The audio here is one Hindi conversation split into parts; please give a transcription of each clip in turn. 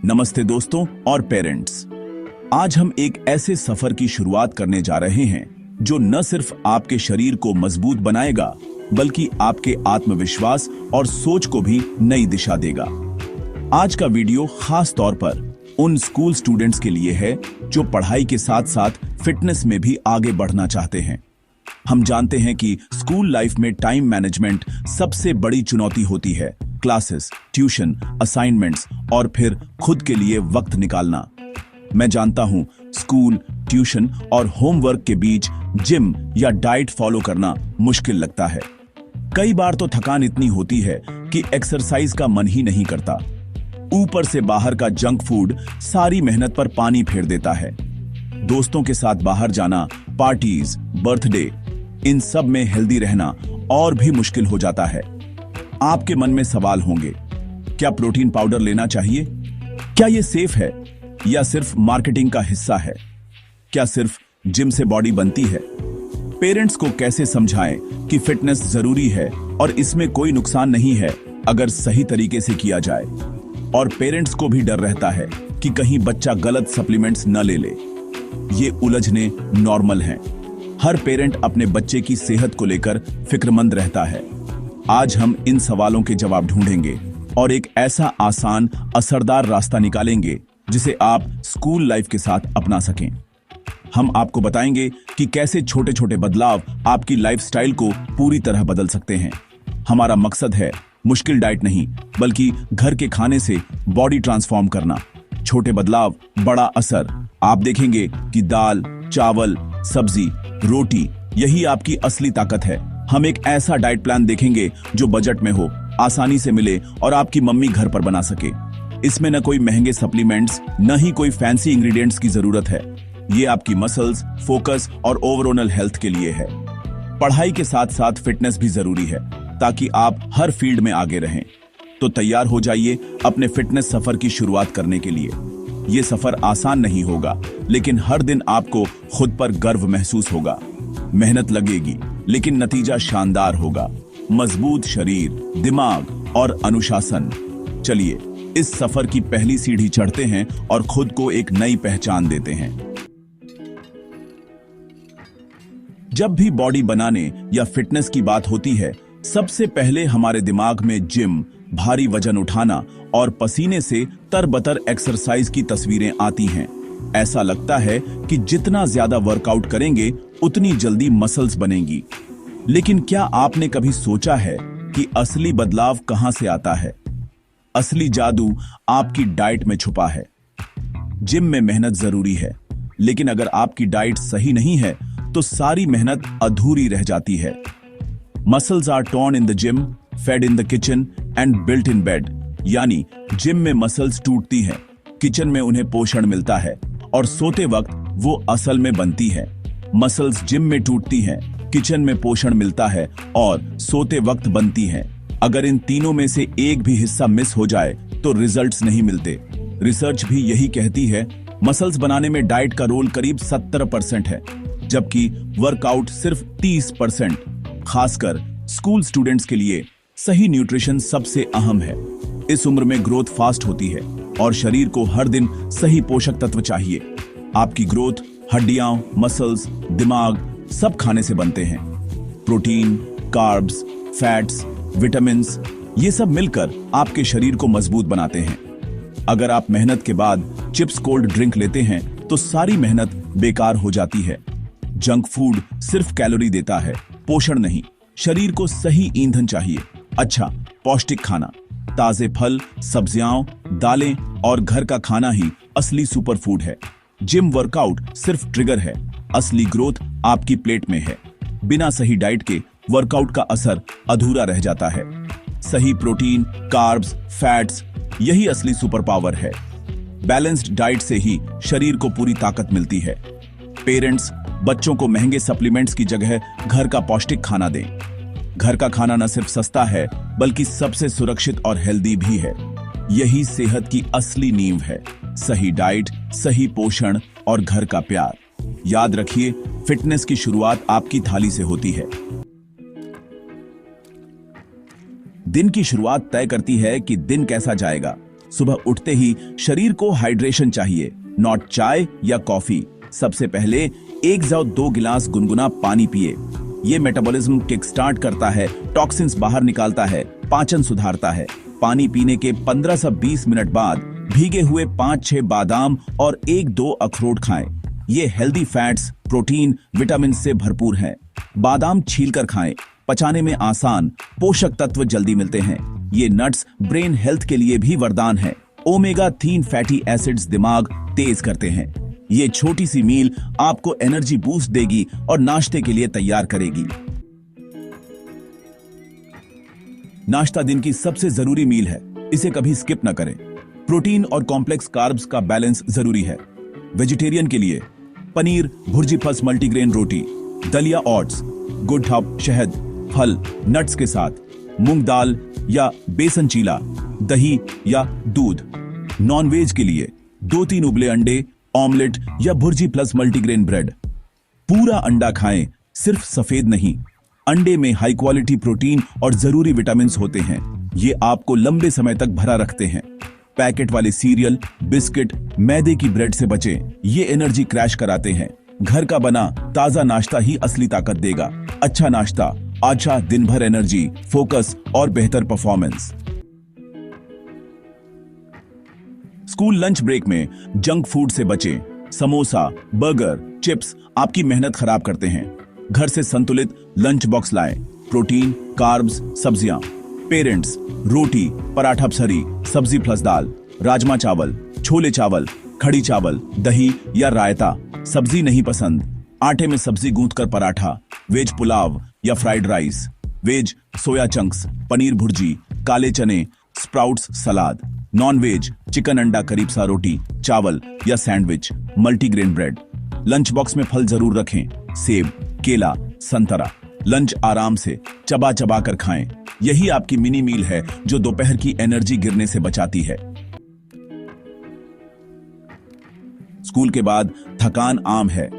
नमस्ते दोस्तों और पेरेंट्स। आज हम एक ऐसे सफर की शुरुआत करने जा रहे हैं जो न सिर्फ आपके शरीर को मजबूत बनाएगा बल्कि आपके आत्मविश्वास और सोच को भी नई दिशा देगा। आज का वीडियो खास तौर पर उन स्कूल स्टूडेंट्स के लिए है जो पढ़ाई के साथ साथ फिटनेस में भी आगे बढ़ना चाहते हैं। हम जानते हैं कि स्कूल लाइफ में टाइम मैनेजमेंट सबसे बड़ी चुनौती होती है। क्लासेस, ट्यूशन, असाइनमेंट्स और फिर खुद के लिए वक्त निकालना। मैं जानता हूं, स्कूल, ट्यूशन और होमवर्क के बीच जिम या डाइट फॉलो करना मुश्किल लगता है। कई बार तो थकान इतनी होती है कि एक्सरसाइज का मन ही नहीं करता। ऊपर से बाहर का जंक फूड सारी मेहनत पर पानी फेर देता है। दोस्तों के साथ बाहर जाना, पार्टीज, बर्थडे, इन सब में हेल्दी रहना और भी मुश्किल हो जाता है। आपके मन में सवाल होंगे, क्या प्रोटीन पाउडर लेना चाहिए? क्या यह सेफ है या सिर्फ मार्केटिंग का हिस्सा है? क्या सिर्फ जिम से बॉडी बनती है? पेरेंट्स को कैसे समझाएं कि फिटनेस जरूरी है और इसमें कोई नुकसान नहीं है अगर सही तरीके से किया जाए। और पेरेंट्स को भी डर रहता है कि कहीं बच्चा गलत सप्लीमेंट्स न ले ले। ये उलझने नॉर्मल हैं। हर पेरेंट अपने बच्चे की सेहत को लेकर फिक्रमंद रहता है। आज हम इन सवालों के जवाब ढूंढेंगे और एक ऐसा आसान, असरदार रास्ता निकालेंगे जिसे आप स्कूल लाइफ के साथ अपना सकें। हम आपको बताएंगे कि कैसे छोटे छोटे बदलाव आपकी लाइफस्टाइल को पूरी तरह बदल सकते हैं। हमारा मकसद है मुश्किल डाइट नहीं, बल्कि घर के खाने से बॉडी ट्रांसफॉर्म करना। छोटे बदलाव, बड़ा असर। आप देखेंगे कि दाल, चावल, सब्जी, रोटी, यही आपकी असली ताकत है। हम एक ऐसा डाइट प्लान देखेंगे जो बजट में हो, आसानी से मिले और आपकी मम्मी घर पर बना सके। इसमें न कोई महंगे सप्लीमेंट्स, न ही कोई फैंसी इंग्रेडिएंट्स की जरूरत है। ये आपकी मसल्स, फोकस और ओवरऑल हेल्थ के लिए है। पढ़ाई के साथ साथ फिटनेस भी जरूरी है ताकि आप हर फील्ड में आगे रहें। तो तैयार हो जाइए अपने फिटनेस सफर की शुरुआत करने के लिए। ये सफर आसान नहीं होगा, लेकिन हर दिन आपको खुद पर गर्व महसूस होगा। मेहनत लगेगी, लेकिन नतीजा शानदार होगा। मजबूत शरीर, दिमाग और अनुशासन। चलिए इस सफर की पहली सीढ़ी चढ़ते हैं और खुद को एक नई पहचान देते हैं। जब भी बॉडी बनाने या फिटनेस की बात होती है, सबसे पहले हमारे दिमाग में जिम, भारी वजन उठाना और पसीने से तरबतर एक्सरसाइज की तस्वीरें आती हैं। ऐसा लगता है कि जितना ज्यादा वर्कआउट करेंगे उतनी जल्दी मसल्स बनेंगी। लेकिन क्या आपने कभी सोचा है कि असली बदलाव कहां से आता है? असली जादू आपकी डाइट में छुपा है। जिम में मेहनत जरूरी है, लेकिन अगर आपकी डाइट सही नहीं है तो सारी मेहनत अधूरी रह जाती है। Muscles are torn in the gym, fed in the kitchen and built in bed. यानी जिम में मसल्स टूटती हैं, किचन में उन्हें पोषण मिलता है और सोते वक्त वो असल में बनती है। मसल्स जिम में टूटती हैं, किचन में पोषण मिलता है और सोते वक्त बनती हैं। अगर इन तीनों में से एक भी हिस्सा मिस हो जाए तो रिजल्ट्स नहीं मिलते। रिसर्च भी यही कहती है। मसल्स बनाने में डाइट का रोल करीब 70% है, जबकि वर्कआउट सिर्फ 30%। खासकर स्कूल स्टूडेंट्स के लिए सही न्यूट्रिशन सबसे अहम है। इस उम्र में ग्रोथ फास्ट होती है और शरीर को हर दिन सही पोषक तत्व चाहिए। आपकी ग्रोथ, हड्डियां, मसल्स, दिमाग सब खाने से बनते हैं। प्रोटीन, कार्ब्स, फैट्स, विटामिन्स, ये सब मिलकर आपके शरीर को मजबूत बनाते हैं। अगर आप मेहनत के बाद चिप्स, कोल्ड ड्रिंक लेते हैं तो सारी मेहनत बेकार हो जाती है। जंक फूड सिर्फ कैलोरी देता है, पोषण नहीं। शरीर को सही ईंधन चाहिए। अच्छा पौष्टिक खाना, ताजे फल, सब्जियां, दालें और घर का खाना ही असली सुपर फूड है। जिम वर्कआउट सिर्फ ट्रिगर है, असली ग्रोथ आपकी प्लेट में है। बिना सही डाइट के वर्कआउट का असर अधूरा रह जाता है। सही प्रोटीन, कार्ब्स, फैट्स, यही असली सुपर पावर है। बैलेंस्ड डाइट से ही शरीर को पूरी ताकत मिलती है। पेरेंट्स बच्चों को महंगे सप्लीमेंट्स की जगह घर का पौष्टिक खाना दें। घर का खाना न सिर्फ सस्ता है बल्कि सबसे सुरक्षित और हेल्दी भी है। यही सेहत की असली नींव है। सही डाइट, सही पोषण और घर का प्यार। याद रखिए, फिटनेस की शुरुआत आपकी थाली से होती है। दिन की शुरुआत तय करती है कि दिन कैसा जाएगा। सुबह उठते ही शरीर को हाइड्रेशन चाहिए, नॉट चाय या कॉफी। सबसे पहले 1 से 2 गिलास गुनगुना पानी पिए। ये मेटाबॉलिज्म किक स्टार्ट करता है, टॉक्सिन्स बाहर निकालता है, पाचन सुधारता है। पानी पीने के 15 से 20 मिनट बाद भीगे हुए 5-6 बादाम और 1-2 अखरोट खाएं। ये हेल्दी फैट्स, प्रोटीन, विटामिन से भरपूर हैं। बादाम छीलकर खाएं, पचाने में आसान, पोषक तत्व जल्दी मिलते हैं। ये नट्स ब्रेन हेल्थ के लिए भी वरदान है। ओमेगा 3 फैटी एसिड्स दिमाग तेज करते हैं। ये छोटी सी मील आपको एनर्जी बूस्ट देगी और नाश्ते के लिए तैयार करेगी। नाश्ता दिन की सबसे जरूरी मील है, इसे कभी स्किप न करें। प्रोटीन और कॉम्प्लेक्स कार्ब्स का बैलेंस जरूरी है। वेजिटेरियन के लिए पनीर, भुर्जी फस मल्टीग्रेन रोटी, दलिया ओट्स, गुड़ टॉप शहद, फल, नट्स के साथ, मूंग दाल या बेसन चीला, दही या दूध। नॉन वेज के लिए 2-3 उबले अंडे, ऑमलेट या भुर्जी प्लस मल्टीग्रेन ब्रेड। पूरा अंडा खाएं, सिर्फ सफेद नहीं। अंडे में हाई क्वालिटी प्रोटीन और जरूरी विटामिन होते हैं। ये आपको लंबे समय तक भरा रखते हैं। पैकेट वाले सीरियल, बिस्किट, मैदे की ब्रेड से बचें। ये एनर्जी क्रैश कराते हैं। घर का बना ताजा नाश्ता ही असली ताकत देगा। अच्छा नाश्ता, अच्छा दिन भर एनर्जी, फोकस और बेहतर परफॉर्मेंस। स्कूल लंच ब्रेक में जंक फूड से बचें। समोसा, बर्गर, चिप्स आपकी मेहनत खराब करते हैं। घर से संतुलित लंच बॉक्स लाएं। प्रोटीन, कार्ब्स, सब्जियां। पेरेंट्स, रोटी, पराठा पसरी, सब्जी प्लस दाल, राजमा चावल, छोले चावल, खड़ी चावल, दही या रायता। सब्जी नहीं पसंद, आटे में सब्जी गूंथकर पराठा, वेज पुलाव या fried rice. Veg soya chunks, paneer bhurji, काले चने, sprouts salad. Non veg chicken अंडा करीब सा रोटी, चावल या sandwich, multigrain bread. Lunch box में फल जरूर रखें, सेब, केला, संतरा। लंच आराम से चबा चबा कर खाएं। यही आपकी मिनी मील है जो दोपहर की एनर्जी गिरने से बचाती है। स्कूल के बाद थकान आम है।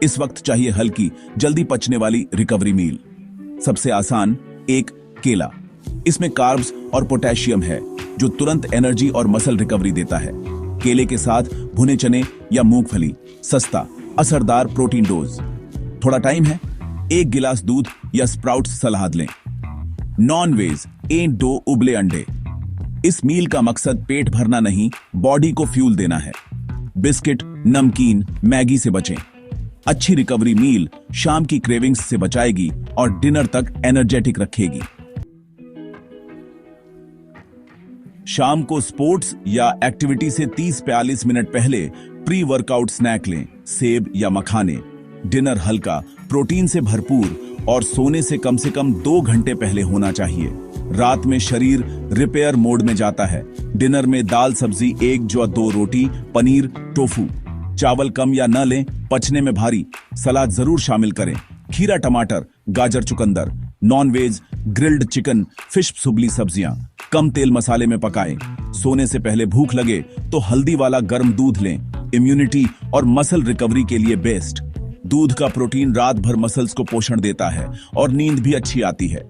इस वक्त चाहिए हल्की, जल्दी पचने वाली रिकवरी मील। सबसे आसान, एक केला। इसमें कार्ब्स और पोटेशियम है जो तुरंत एनर्जी और मसल रिकवरी देता है। केले के साथ भुने चने या मूंगफली, सस्ता, असरदार प्रोटीन डोज। थोड़ा टाइम है, 1 गिलास दूध या स्प्राउट्स सलाद लें। नॉन वेज 1-2 उबले अंडे। इस मील का मकसद पेट भरना नहीं, बॉडी को फ्यूल देना है। बिस्किट, नमकीन, मैगी से बचें। अच्छी रिकवरी मील शाम की क्रेविंग्स से बचाएगी और डिनर तक एनर्जेटिक रखेगी। शाम को स्पोर्ट्स या एक्टिविटी से 30-45 मिनट पहले प्री वर्कआउट स्नैक लें, सेब या मखाने। डिनर हल्का, प्रोटीन से भरपूर और सोने से कम 2 घंटे पहले होना चाहिए। रात में शरीर रिपेयर मोड में जाता है। डिनर में दाल सब्जी, 1 या 2 रोटी, पनीर, टोफू। चावल कम या न लें, पचने में भारी। सलाद जरूर शामिल करें, खीरा, टमाटर, गाजर, चुकंदर। Non veg grilled chicken, fish, सुबली सब्जियां। कम तेल मसाले में पकाएं। सोने से पहले भूख लगे तो हल्दी वाला गर्म दूध लें। इम्यूनिटी और मसल रिकवरी के लिए बेस्ट। दूध का प्रोटीन रात भर मसल्स को पोषण देता है और नींद भी अच्छी आती है।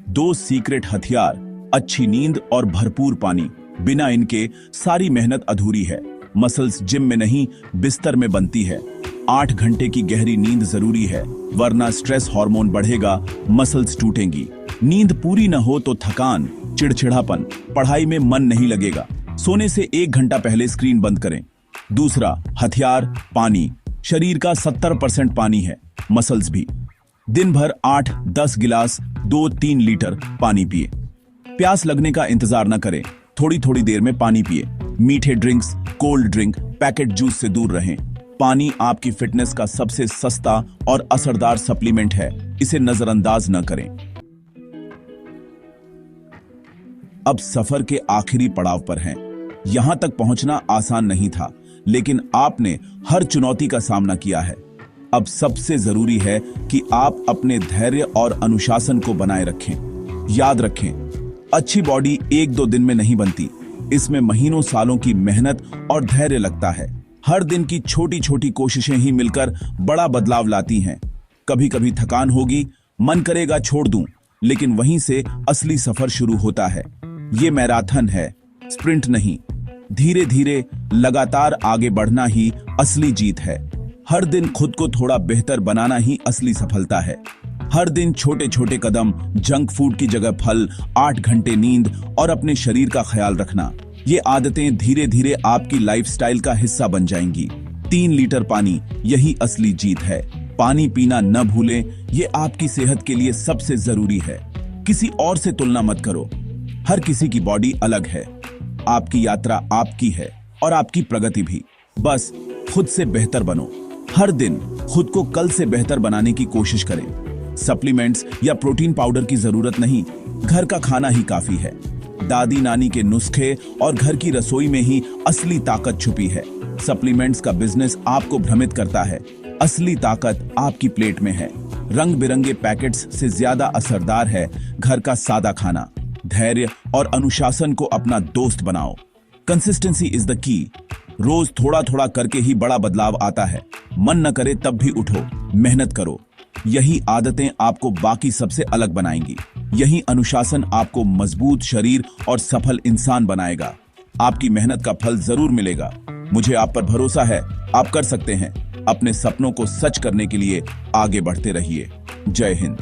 2 सीक्रेट हथियार, अच्छी नींद और भरपूर पानी। बिना इनके सारी मेहनत अधूरी है। मसल्स जिम में नहीं, बिस्तर में बनती है। 8 घंटे की गहरी नींद जरूरी है, वरना स्ट्रेस हार्मोन बढ़ेगा, मसल्स टूटेंगी। नींद पूरी न हो तो थकान, चिड़चिड़ापन, पढ़ाई में मन नहीं लगेगा। सोने से 1 घंटा पहले स्क्रीन बंद करें। दूसरा हथियार, पानी। शरीर का 70% पानी है, मसल्स भी। दिन भर 8-10 गिलास 2-3 लीटर पानी पिए। प्यास लगने का इंतजार न करें, थोड़ी थोड़ी देर में पानी पिए। मीठे drinks, cold drink, packet juice से दूर रहें। पानी आपकी फिटनेस का सबसे सस्ता और असरदार सप्लीमेंट है, इसे नजरअंदाज न करें। अब सफर के आखिरी पड़ाव पर हैं। यहां तक पहुंचना आसान नहीं था, लेकिन आपने हर चुनौती का सामना किया है। अब सबसे जरूरी है कि आप अपने धैर्य और अनुशासन को बनाए रखें। याद रखें, अच्छी बॉडी 1-2 दिन में नहीं बनती, इसमें महीनों सालों की मेहनत और धैर्य लगता है। हर दिन की छोटी छोटी कोशिशें ही मिलकर बड़ा बदलाव लाती हैं। कभी कभी थकान होगी, मन करेगा छोड़ दूं, लेकिन वहीं से असली सफर शुरू होता है। ये मैराथन है, स्प्रिंट नहीं। धीरे धीरे लगातार आगे बढ़ना ही असली जीत है। हर दिन खुद को थोड़ा बेहतर बनाना ही असली सफलता है। हर दिन छोटे छोटे कदम, जंक फूड की जगह फल, 8 घंटे नींद और अपने शरीर का ख्याल रखना, ये आदतें धीरे धीरे आपकी लाइफस्टाइल का हिस्सा बन जाएंगी। 3 लीटर पानी, यही असली जीत है। पानी पीना न भूलें, ये आपकी सेहत के लिए सबसे जरूरी है। किसी और से तुलना मत करो। हर किसी की बॉडी अलग है। आपकी यात्रा आपकी है और आपकी प्रगति भी। बस खुद से बेहतर बनो। हर दिन खुद को कल से बेहतर बनाने की कोशिश करें। सप्लीमेंट्स या प्रोटीन पाउडर की जरूरत नहीं, घर का खाना ही काफी है। दादी नानी के नुस्खे और घर की रसोई में ही असली ताकत छुपी है। सप्लीमेंट्स का बिजनेस आपको भ्रमित करता है, असली ताकत आपकी प्लेट में है। रंग बिरंगे पैकेट्स से ज्यादा असरदार है घर का सादा खाना। धैर्य और अनुशासन को अपना दोस्त बनाओ। Consistency is the key. रोज थोड़ा थोड़ा करके ही बड़ा बदलाव आता है। मन न करे तब भी उठो, मेहनत करो। यही आदतें आपको बाकी सबसे अलग बनाएंगी। यही अनुशासन आपको मजबूत शरीर और सफल इंसान बनाएगा। आपकी मेहनत का फल जरूर मिलेगा। मुझे आप पर भरोसा है, आप कर सकते हैं। अपने सपनों को सच करने के लिए आगे बढ़ते रहिए। जय हिंद।